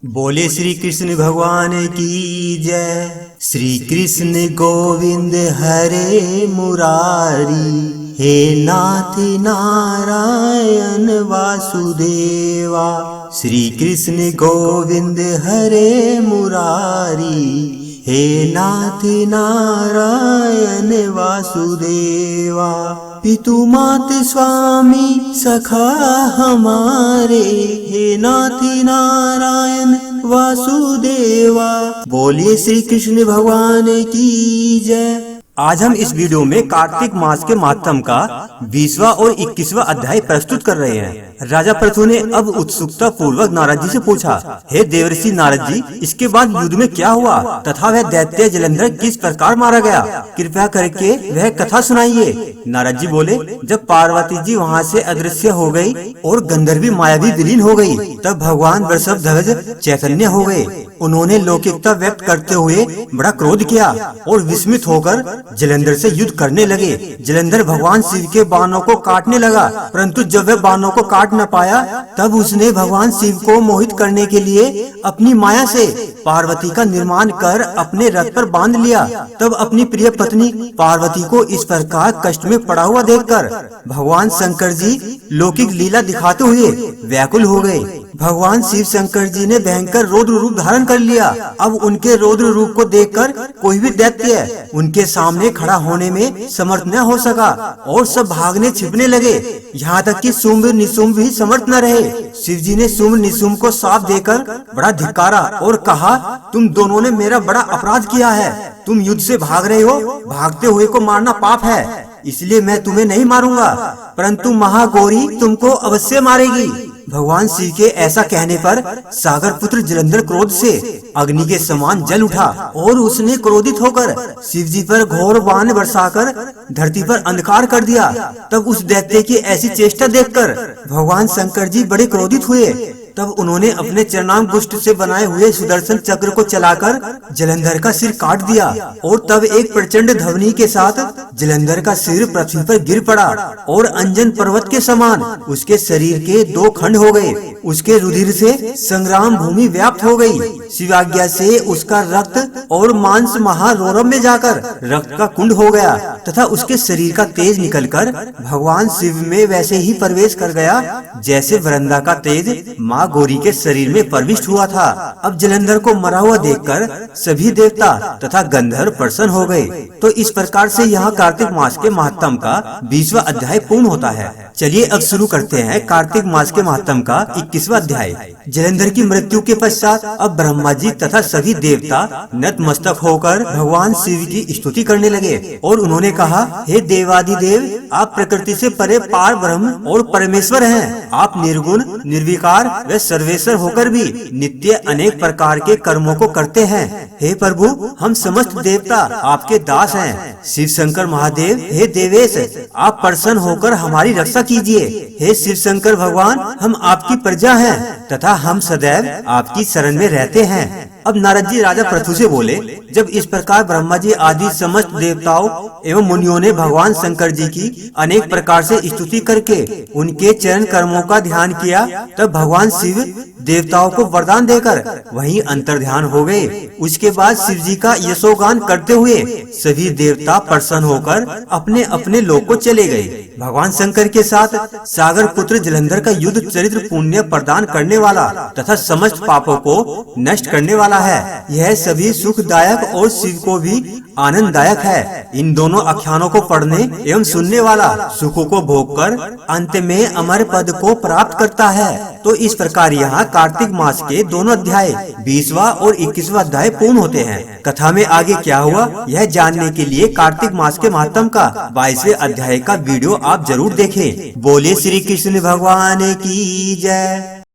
बोले श्री कृष्ण भगवान की जय। श्री कृष्ण गोविंद हरे मुरारी, हे नाथ नारायण वासुदेवा। श्री कृष्ण गोविंद हरे मुरारी, हे नाथ नारायण वासुदेवा। पितु मात स्वामी सखा हमारे, हे नाथ नारायण वासुदेवा। बोलिए श्री कृष्ण भगवान की जय। आज हम इस वीडियो में कार्तिक मास के महात्म का 20वां और 21वां अध्याय प्रस्तुत कर रहे हैं। राजा पृथु ने अब उत्सुकता पूर्वक नारद जी से पूछा, हे देवर्षि नारद जी, इसके बाद युद्ध में क्या हुआ तथा वह दैत्य जलंधर किस प्रकार मारा गया? कृपया करके वह कथा सुनाइए। नारद जी बोले, जब पार्वती जी वहाँ से अदृश्य हो गई और गंधर्वी माया भी विलीन हो गई, तब भगवान वृषभध्वज चैतन्य हो गए। उन्होंने लौकिकता व्यक्त करते हुए बड़ा क्रोध किया और विस्मित होकर जलंधर से युद्ध करने लगे। जलंधर भगवान शिव के बाणों को काटने लगा, परंतु जब वह बाणों को काट न पाया, तब उसने भगवान शिव को मोहित करने के लिए अपनी माया से पार्वती का निर्माण कर अपने रथ पर बांध लिया। तब अपनी प्रिय पत्नी पार्वती को इस प्रकार कष्ट में पड़ा हुआ देखकर भगवान शंकर जी लौकिक लीला दिखाते हुए व्याकुल हो गए। भगवान शिव शंकर जी ने भयंकर रौद्र रूप धारण कर लिया। अब उनके रौद्र रूप को देखकर कोई भी दैत्य उनके सामने खड़ा होने में समर्थ न हो सका और सब भागने छिपने लगे। यहाँ तक कि शुंभ निशुंभ भी समर्थ न रहे। शिव जी ने शुंभ निशुंभ को साफ देकर बड़ा धिक्कारा और कहा, तुम दोनों ने मेरा बड़ा अपराध किया है। तुम युद्ध से भाग रहे हो, भागते हुए को मारना पाप है, इसलिए मैं तुम्हें नहीं मारूंगा, परंतु महागौरी तुमको अवश्य मारेगी। भगवान शिव के ऐसा कहने पर सागर पुत्र जलंधर क्रोध से अग्नि के समान जल उठा और उसने क्रोधित होकर शिव जी पर घोर बाण बरसाकर धरती पर अंधकार कर दिया। तब उस दैत्य की ऐसी चेष्टा देखकर भगवान शंकर जी बड़े क्रोधित हुए। तब उन्होंने अपने चरणांगुष्ठ से बनाए हुए सुदर्शन चक्र को चलाकर जलंधर का सिर काट दिया और तब एक प्रचंड ध्वनि के साथ जलंधर का सिर पृथ्वी पर गिर पड़ा और अंजन पर्वत के समान उसके शरीर के 2 खंड हो गए। उसके रुधिर से संग्राम भूमि व्याप्त हो गई। शिवाज्ञा से उसका रक्त और मांस महारौरव में जाकर रक्त का कुंड हो गया तथा उसके शरीर का तेज निकलकर भगवान शिव में वैसे ही प्रवेश कर गया जैसे वृंदा का तेज माँ गौरी के शरीर में प्रविष्ट हुआ था। अब जलंधर को मरा हुआ देखकर सभी देवता तथा गंधर्व प्रसन्न हो गए। तो इस प्रकार से यहाँ कार्तिक मास के महात्म का 20वां अध्याय पूर्ण होता है। चलिए अब शुरू करते हैं कार्तिक मास के महात्म का 21वां अध्याय। जलंधर की मृत्यु के पश्चात अब ब्रह्मा जी तथा सभी देवता नतमस्तक होकर भगवान शिव की स्तुति करने लगे और उन्होंने कहा, हे देवादिदेव, आप प्रकृति से परे पार ब्रह्म और परमेश्वर हैं। आप निर्गुण निर्विकार व सर्वेश्वर होकर भी नित्य अनेक प्रकार के कर्मों को करते हैं। हे प्रभु, हम समस्त देवता आपके दास हैं। शिव शंकर महादेव, हे देवेश, आप प्रसन्न होकर हमारी रक्षा कीजिए। हे शिव शंकर भगवान, हम आपकी प्रजा हैं तथा हम सदैव आपकी शरण में रहते हैं। अब नारद जी राजा पृथु से बोले, जब इस प्रकार ब्रह्मा जी आदि समस्त देवताओं एवं मुनियों ने भगवान शंकर जी की अनेक प्रकार से स्तुति करके उनके चरण कर्मों का ध्यान किया, तब भगवान शिव देवताओं को वरदान देकर वहीं अंतर्ध्यान हो गए। उसके बाद शिव जी का यशोगान करते हुए सभी देवता प्रसन्न होकर अपने अपने लोक को चले गए। भगवान शंकर के साथ सागर पुत्र जलंधर का युद्ध चरित्र पुण्य प्रदान करने वाला तथा समस्त पापों को नष्ट करने वाला है। यह सभी सुखदायक और शिव को भी आनंददायक है। इन दोनों आख्यानों को पढ़ने एवं सुनने वाला सुखों को भोगकर अंत में अमर पद को प्राप्त करता है। तो इस प्रकार यहाँ कार्तिक मास के दोनों अध्याय 20वां और 21वां अध्याय पूर्ण होते हैं। कथा में आगे क्या हुआ यह जानने के लिए कार्तिक मास के महात्म का 22वें अध्याय का वीडियो आप जरूर देखें। बोले श्री कृष्ण भगवान की जय।